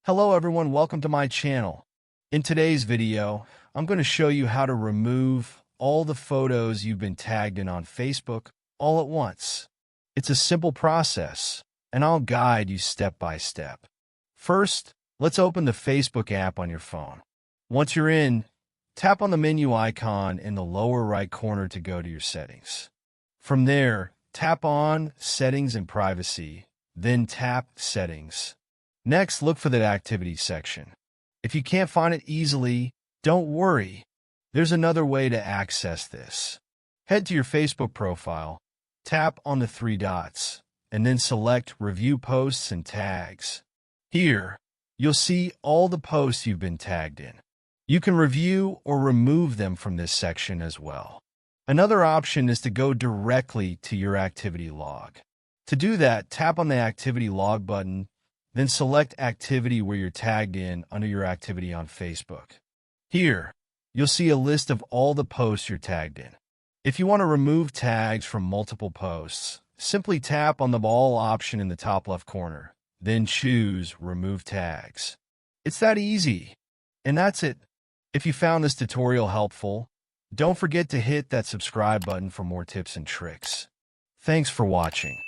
Hello everyone, welcome to my channel. In today's video, I'm going to show you how to remove all the photos you've been tagged in on Facebook all at once. It's a simple process, and I'll guide you step by step. First, let's open the Facebook app on your phone. Once you're in, tap on the menu icon in the lower right corner to go to your settings. From there, tap on Settings and Privacy, then tap Settings. Next, look for the Activity section. If you can't find it easily, don't worry. There's another way to access this. Head to your Facebook profile, tap on the three dots, and then select Review Posts and Tags. Here, you'll see all the posts you've been tagged in. You can review or remove them from this section as well. Another option is to go directly to your activity log. To do that, tap on the Activity Log button, then select Activity where you're tagged in under your activity on Facebook. Here, you'll see a list of all the posts you're tagged in. If you want to remove tags from multiple posts, simply tap on the All option in the top left corner, then choose Remove Tags. It's that easy. And that's it. If you found this tutorial helpful, don't forget to hit that subscribe button for more tips and tricks. Thanks for watching.